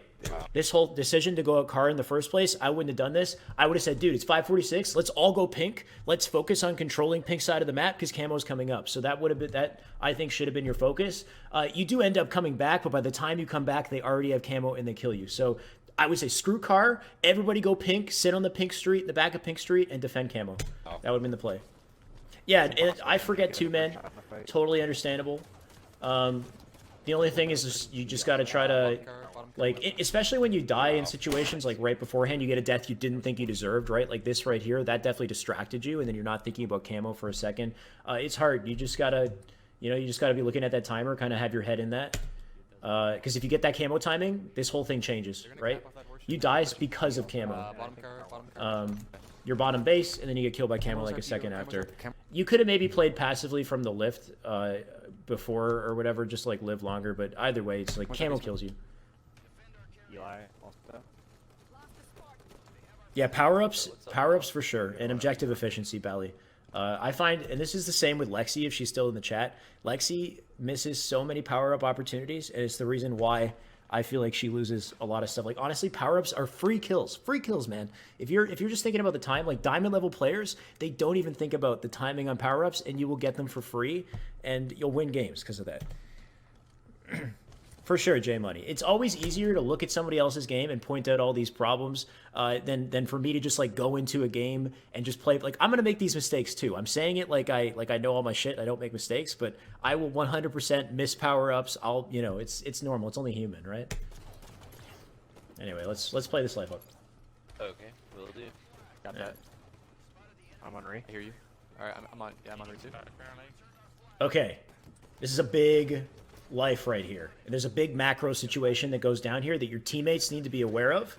This whole decision to go out car in the first place, I wouldn't have done this. I would have said, dude, it's 5:46. Let's all go pink. Let's focus on controlling pink side of the map because camo's coming up. So that would have been, that I think should have been your focus. You do end up coming back, but by the time you come back, they already have camo and they kill you. So I would say screw car, everybody go pink, sit on the pink street, the back of pink street, and defend camo. That would have been the play. Yeah, and I forget too, man. Totally understandable. The only thing is you just got to try to, especially when you die in situations like right beforehand, you get a death you didn't think you deserved, right? Like this right here, that definitely distracted you, and then you're not thinking about camo for a second. It's hard. You just got to, you just got to be looking at that timer, kind of have your head in that. Because if you get that camo timing, this whole thing changes, right? You die because of camo. Your bottom base, and then you get killed by camo like a second after. You could have maybe played passively from the lift before or whatever, just like live longer, but either way, it's like camo kills you. Eli also. Yeah, power-ups for sure, and objective efficiency, Bally. I find, and this is the same with Lexi if she's still in the chat, Lexi misses so many power-up opportunities, and it's the reason why I feel like she loses a lot of stuff. Like, honestly, power-ups are free kills, man. If you're just thinking about the time, like diamond level players, they don't even think about the timing on power-ups, and you will get them for free, and you'll win games because of that. For sure, J Money. It's always easier to look at somebody else's game and point out all these problems than for me to just like go into a game and just play. Like, I'm gonna make these mistakes too. I'm saying it like I know all my shit. I don't make mistakes, but I will 100% miss power ups. It's normal. It's only human, right? Anyway, let's play this life up. Okay, will do. Got that. I'm on re. I hear you. All right, I'm on. Yeah, I'm on re too. Okay, this is a big life right here. And there's a big macro situation that goes down here that your teammates need to be aware of.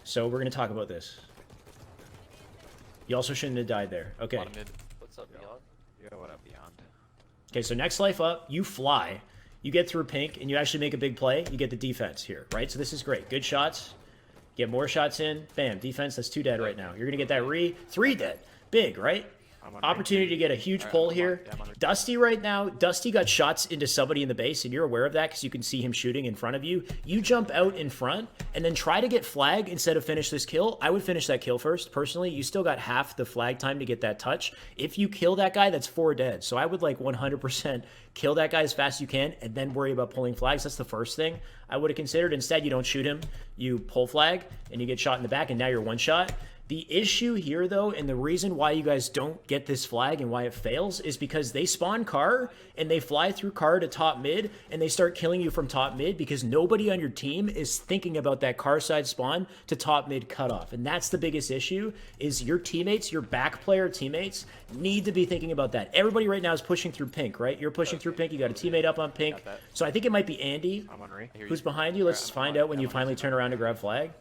So we're going to talk about this. You also shouldn't have died there. Okay. Bottom mid. What's up, Beyond? Yo, what up, Beyond? Okay, so next life up, you fly. You get through pink, and you actually make a big play. You get the defense here, right? So this is great. Good shots. Get more shots in. Bam, defense. That's 2 dead right now. You're going to get that 3 dead. Big, right? Opportunity to get a huge pull here. Dusty right now, Dusty got shots into somebody in the base, and you're aware of that because you can see him shooting in front of you. You jump out in front and then try to get flag instead of finish this kill. I would finish that kill first. Personally, you still got half the flag time to get that touch. If you kill that guy, that's 4 dead. So I would like 100% kill that guy as fast as you can and then worry about pulling flags. That's the first thing I would have considered. Instead, you don't shoot him. You pull flag and you get shot in the back, and now you're 1 shot. The issue here, though, and the reason why you guys don't get this flag and why it fails is because they spawn car and they fly through car to top mid and they start killing you from top mid because nobody on your team is thinking about that car side spawn to top mid cutoff. And that's the biggest issue is your teammates, your back player teammates need to be thinking about that. Everybody right now is pushing through pink, right? You're pushing through pink. You got a teammate up on pink. So I think it might be Andy who's behind you. Let's find out when you finally turn around to grab flag.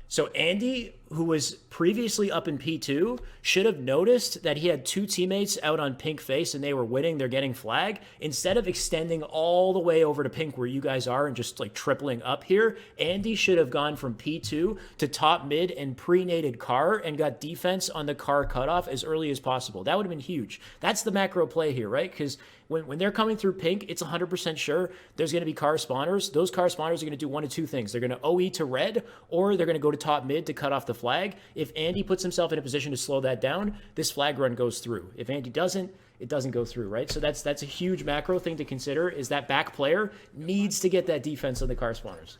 So Andy, who was previously up in P2, should have noticed that he had 2 teammates out on pink face and they were winning, they're getting flag. Instead of extending all the way over to pink where you guys are and just like tripling up here, Andy should have gone from P2 to top mid and pre-nated car and got defense on the car cutoff as early as possible. That would have been huge. That's the macro play here, right? Because when they're coming through pink, it's 100% sure there's going to be car spawners. Those car spawners are going to do 1 of 2 things. They're going to OE to red, or they're going to go to top mid to cut off the flag. If Andy puts himself in a position to slow that down, this flag run goes through. If Andy doesn't, it doesn't go through, right? So that's a huge macro thing to consider is that back player needs to get that defense on the car spawners.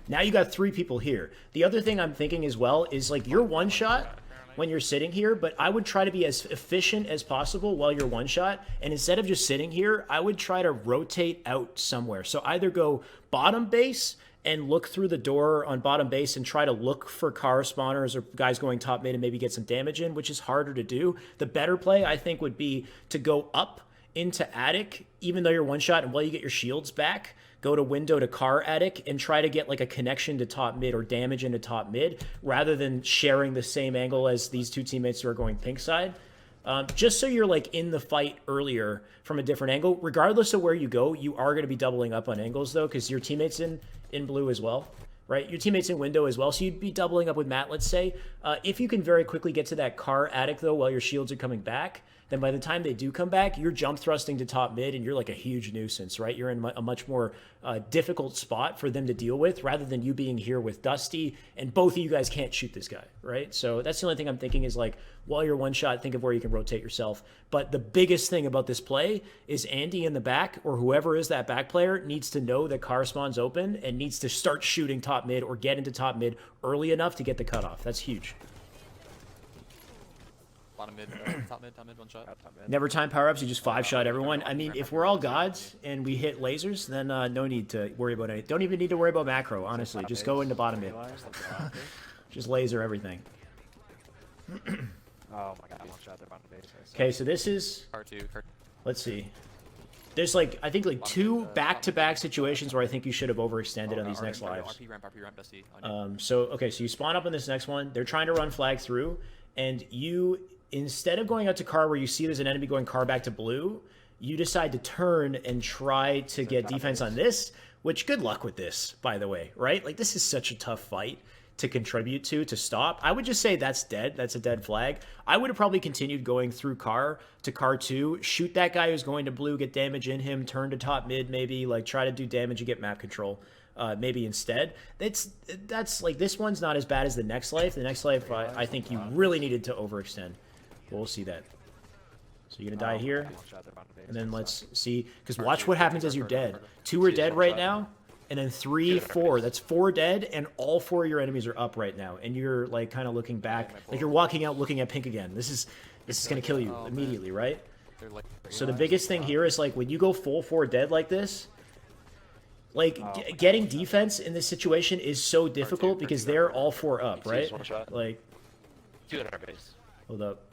Now you got 3 people here. The other thing I'm thinking as well is like you're 1 shot when you're sitting here, but I would try to be as efficient as possible while you're 1 shot. And instead of just sitting here, I would try to rotate out somewhere. So either go bottom base and look through the door on bottom base and try to look for car spawners or guys going top mid and maybe get some damage in, which is harder to do. The better play, I think, would be to go up into attic, even though you're one shot, and while you get your shields back, go to window to car attic and try to get like a connection to top mid or damage into top mid rather than sharing the same angle as these two teammates who are going pink side. Just so you're like in the fight earlier from a different angle. Regardless of where you go, you are going to be doubling up on angles though, because your teammate's in blue as well, right? Your teammate's in window as well, so you'd be doubling up with Matt, let's say. If you can very quickly get to that car attic though while your shields are coming back, then by the time they do come back, you're jump thrusting to top mid and you're like a huge nuisance, right? You're in a much more difficult spot for them to deal with rather than you being here with Dusty and both of you guys can't shoot this guy, right? So that's the only thing I'm thinking is like, while you're one shot, think of where you can rotate yourself. But the biggest thing about this play is Andy in the back or whoever is that back player needs to know that car spawn's open and needs to start shooting top mid or get into top mid early enough to get the cutoff. That's huge. Bottom mid, top mid, one shot. Top mid. Never time power-ups, you just 5-shot everyone. I mean, if we're all gods and we hit lasers, then no need to worry about anything. Don't even need to worry about macro, honestly. Just go into bottom mid. Just laser everything. Oh my god, one shot. They're bottom base. Okay, so this is... R2, Let's see. There's like, I think like 2 back-to-back situations where I think you should have overextended on these next lives. RP ramp, Dusty. Okay, so you spawn up on this next one. They're trying to run flag through, and you... Instead of going out to car where you see there's an enemy going car back to blue, you decide to turn and try to get defense on this, which good luck with this, by the way, right? Like, this is such a tough fight to contribute to stop. I would just say that's dead. That's a dead flag. I would have probably continued going through car to car 2, shoot that guy who's going to blue, get damage in him, turn to top mid maybe, like try to do damage and get map control. Maybe instead. That's like, this one's not as bad as the next life. The next life, I think you really needed to overextend. We'll see that. So you're gonna die here, and then let's see, because watch what happens as you're dead. 2 are dead right now, and then 3, 4. That's 4 dead, and all 4 of your enemies are up right now, and you're like kind of looking back, like you're walking out looking at pink again. This is gonna kill you immediately, right? So the biggest thing here is like when you go full 4 dead like this, like getting defense in this situation is so difficult because they're all 4 up, right? Like, 2 in our base. Hold up.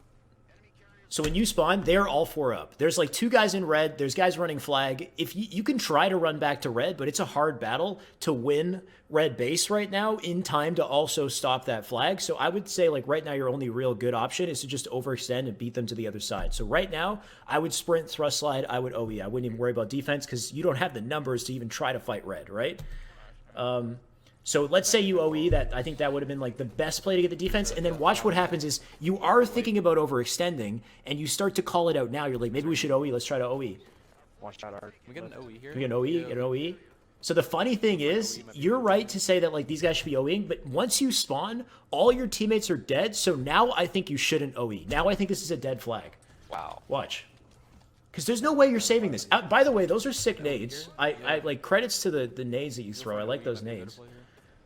So when you spawn, they're all 4 up. There's like 2 guys in red. There's guys running flag. If you can try to run back to red, but it's a hard battle to win red base right now in time to also stop that flag. So I would say like right now your only real good option is to just overextend and beat them to the other side. So right now I would sprint, thrust slide. I would OE. I wouldn't even worry about defense because you don't have the numbers to even try to fight red, right? So let's say you OE that. I think that would have been like the best play to get the defense. And then watch what happens is you are thinking about overextending and you start to call it out now. You're like, maybe we should OE. Let's try to OE. One shot art. Can we get an OE here? Can we get an OE? Get an OE? So the funny thing is, you're right to say that like these guys should be OEing, but once you spawn, all your teammates are dead. So now I think you shouldn't OE. Now I think this is a dead flag. Wow. Watch. Because there's no way you're saving this. By the way, those are sick nades. I like credits to the nades that you throw. I like those nades.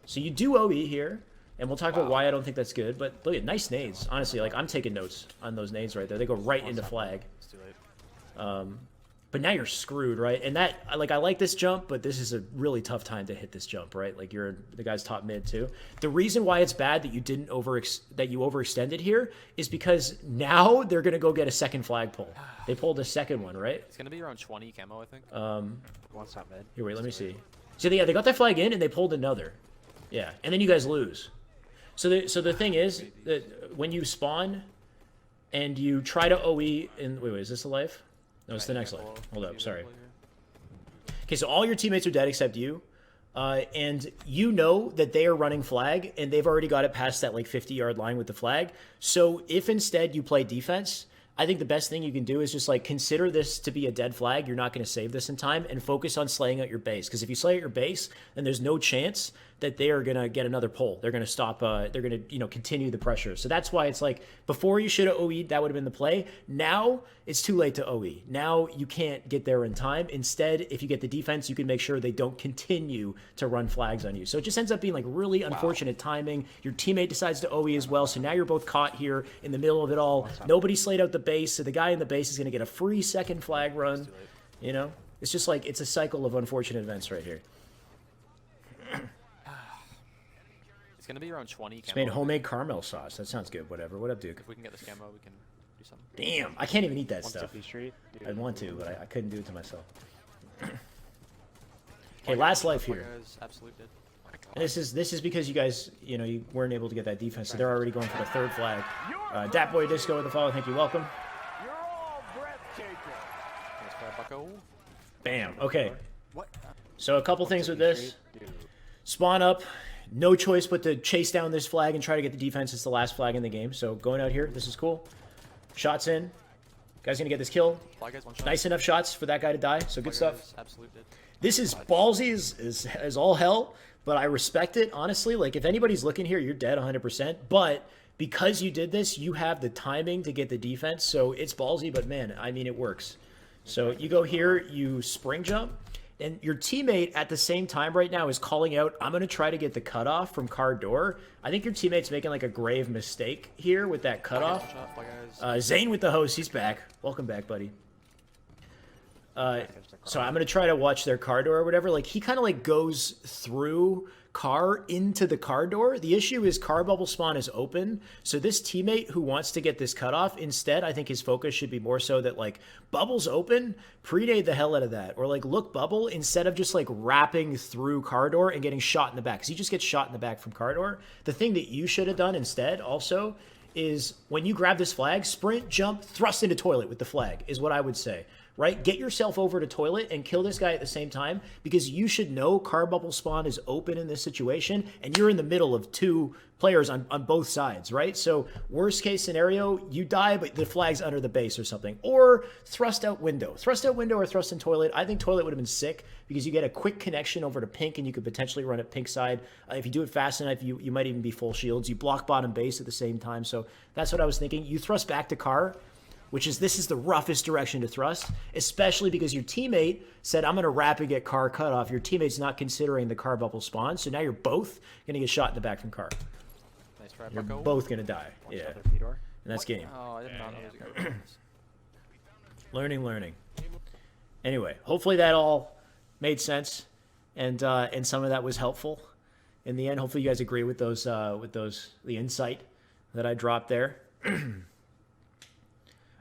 So you do OE here, and we'll talk about why I don't think that's good. But look at nice nades. Honestly, like I'm taking notes on those nades right there. They go right into flag. It's too late. But now you're screwed, right? And that, like, I like this jump, but this is a really tough time to hit this jump, right? Like you're the guy's top mid too. The reason why it's bad that you didn't overextended here is because now they're gonna go get a second flag pull. They pulled a second one, right? It's gonna be around 20 camo, I think. One's top mid. Here, wait, let me see. So yeah, they got that flag in and they pulled another. Yeah, and then you guys lose. So the thing is that when you spawn and you try to OE in wait, is this the life? No, it's the next life. Hold up, sorry. Okay, so all your teammates are dead except you. And you know that they are running flag and they've already got it past that like 50-yard line with the flag. So if instead you play defense, I think the best thing you can do is just like consider this to be a dead flag. You're not going to save this in time and focus on slaying out your base. Because if you slay out your base, then there's no chance that they are going to get another pull. They're going to stop. They're going to continue the pressure. So that's why it's like before you should have OE'd, that would have been the play. Now it's too late to OE. Now you can't get there in time. Instead, if you get the defense, you can make sure they don't continue to run flags on you. So it just ends up being like really unfortunate timing. Your teammate decides to OE as well. So now you're both caught here in the middle of it all. Nobody slayed out the base. So the guy in the base is going to get a free second flag run. You know, it's just like it's a cycle of unfortunate events right here. It's gonna be around 20 camo. It's made homemade caramel sauce. That sounds good. Whatever. What up, Duke? If we can get this camo, we can Do something. Damn, I can't even eat that 150 stuff. Street. Dude. I'd want to, but I couldn't do it to myself. Okay, last life here. Guys, absolute did. And this is because you guys, you weren't able to get that defense, so they're already going for the third flag. Dat Boy Disco with the follow. Thank you. Welcome. You're all breathtaking. Nice try, Bucko. Bam. Okay. What? So a couple things with this. Dude. Spawn up. No choice but to chase down this flag and try to get the defense. It's the last flag in the game. So going out here, this is cool. Shots in. Guy's going to get this kill. Fly guys, one shot. Nice enough shots for that guy to die. So good Fly stuff. guys, absolute did. This is ballsy as all hell, but I respect it, honestly. Like, if anybody's looking here, you're dead 100%. But because you did this, you have the timing to get the defense. So it's ballsy, but man, I mean, it works. So you go here, you spring jump, and your teammate at the same time right now is calling out, I'm going to try to get the cutoff from car door. I think your teammate's making like a grave mistake here with that cutoff. One shot, fly guys. Zane with the host, he's back. Welcome back, buddy. So I'm going to try to watch their car door or whatever. Like, he kind of like goes through car into the car door. The issue is car bubble spawn is open. So this teammate who wants to get this cutoff, instead, I think his focus should be more so that like bubble's open, pre-nade the hell out of that. Or like look bubble instead of just like wrapping through car door and getting shot in the back. Because he just gets shot in the back from car door. The thing that you should have done instead also is when you grab this flag, sprint, jump, thrust into toilet with the flag is what I would say. Right? Get yourself over to toilet and kill this guy at the same time, because you should know car bubble spawn is open in this situation and you're in the middle of two players on both sides, right? So worst case scenario, you die, but the flag's under the base or something. Or thrust out window. Thrust out window or thrust in toilet. I think toilet would have been sick because you get a quick connection over to pink and you could potentially run it pink side. If you do it fast enough, you might even be full shields. You block bottom base at the same time. So that's what I was thinking. You thrust back to car, this is the roughest direction to thrust, especially because your teammate said, I'm going to wrap and get car cut off. Your teammate's not considering the car bubble spawn, so now you're both going to get shot in the back from car. Nice try, You're Bucko. both going to die. One Yeah, shot at P-door. and that's game. Oh, I did not know there was a guy. Learning. Anyway, hopefully that all made sense, and some of that was helpful in the end. Hopefully you guys agree with the insight that I dropped there.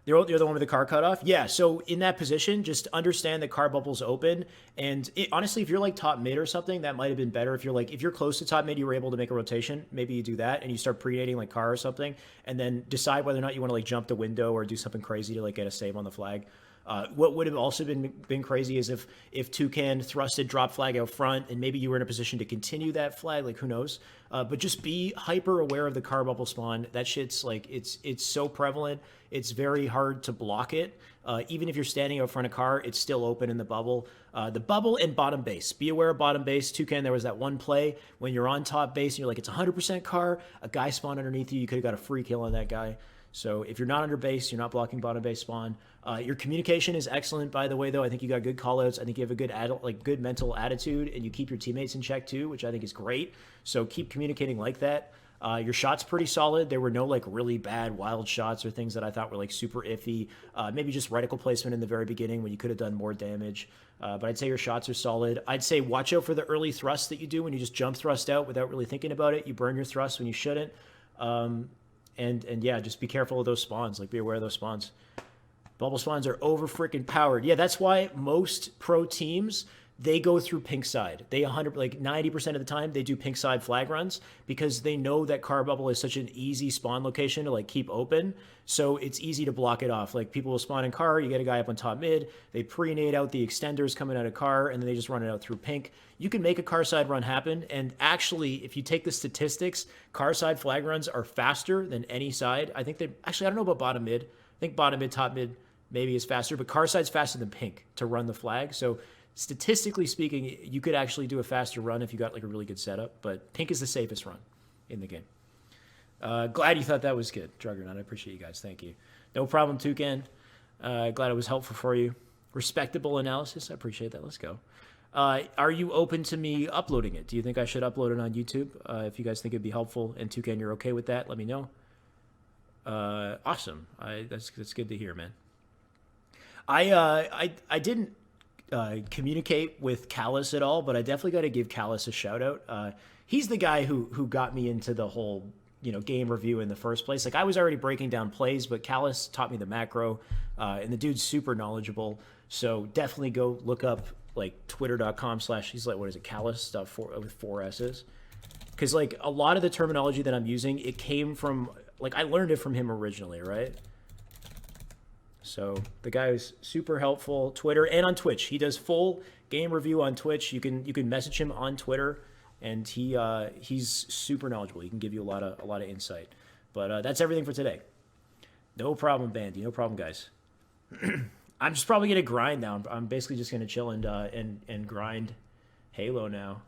You're the one with the car cutoff? Yeah, so in that position, just understand that car bubble's open. And honestly, if you're like top mid or something, that might have been better. If you're close to top mid, you were able to make a rotation, maybe you do that and you start pre-dating like car or something, and then decide whether or not you want to like jump the window or do something crazy to like get a save on the flag. What would have also been crazy is if Toucan thrusted drop flag out front and maybe you were in a position to continue that flag, like who knows? But just be hyper aware of the car bubble spawn. That shit's like, it's so prevalent. It's very hard to block it. Even if you're standing out front of car, it's still open in the bubble. The bubble and bottom base. Be aware of bottom base. Toucan, there was that one play when you're on top base and you're like, it's 100% car. A guy spawned underneath you. You could have got a free kill on that guy. So if you're not under base, you're not blocking bottom base spawn. Your communication is excellent, by the way, though. I think you got good callouts. I think you have a good mental attitude, and you keep your teammates in check too, which I think is great. So keep communicating like that. Your shot's pretty solid. There were no like really bad wild shots or things that I thought were like super iffy. Maybe just reticle placement in the very beginning when you could have done more damage. But I'd say your shots are solid. I'd say watch out for the early thrust that you do when you just jump thrust out without really thinking about it. You burn your thrust when you shouldn't. And yeah, just be careful of those spawns. Like, be aware of those spawns. Bubble spawns are over freaking powered. Yeah, that's why most pro teams, they go through pink side. They 90% of the time they do pink side flag runs because they know that car bubble is such an easy spawn location to like keep open. So it's easy to block it off. Like, people will spawn in car, you get a guy up on top mid, they pre-nade out the extenders coming out of car, and then they just run it out through pink. You can make a car side run happen, and actually, if you take the statistics, car side flag runs are faster than any side. I think I don't know about bottom mid. I think bottom mid, top mid maybe is faster, but car side's faster than pink to run the flag. So statistically speaking, you could actually do a faster run if you got like a really good setup, but pink is the safest run in the game. Glad you thought that was good, Juggernaut. I appreciate you guys. Thank you. No problem, Toucan. Glad it was helpful for you. Respectable analysis. I appreciate that. Let's go. Are you open to me uploading it? Do you think I should upload it on YouTube? If you guys think it'd be helpful, and Toucan, you're okay with that, let me know. Awesome. That's good to hear, man. I didn't communicate with Callous at all, but I definitely got to give Callous a shout out. He's the guy who got me into the whole game review in the first place. Like I was already breaking down plays, but Callous taught me the macro, and the dude's super knowledgeable. So definitely go look up like twitter.com/ he's like, what is it, Callous stuff with 4 S's. Because like a lot of the terminology that I'm using, it came from, like I learned it from him originally, right? So the guy is super helpful, Twitter and on Twitch. He does full game review on Twitch. You can message him on Twitter, and he's super knowledgeable. He can give you a lot of insight. But that's everything for today. No problem, Bandy. No problem, guys. I'm just probably gonna grind now. I'm basically just gonna chill and grind Halo now.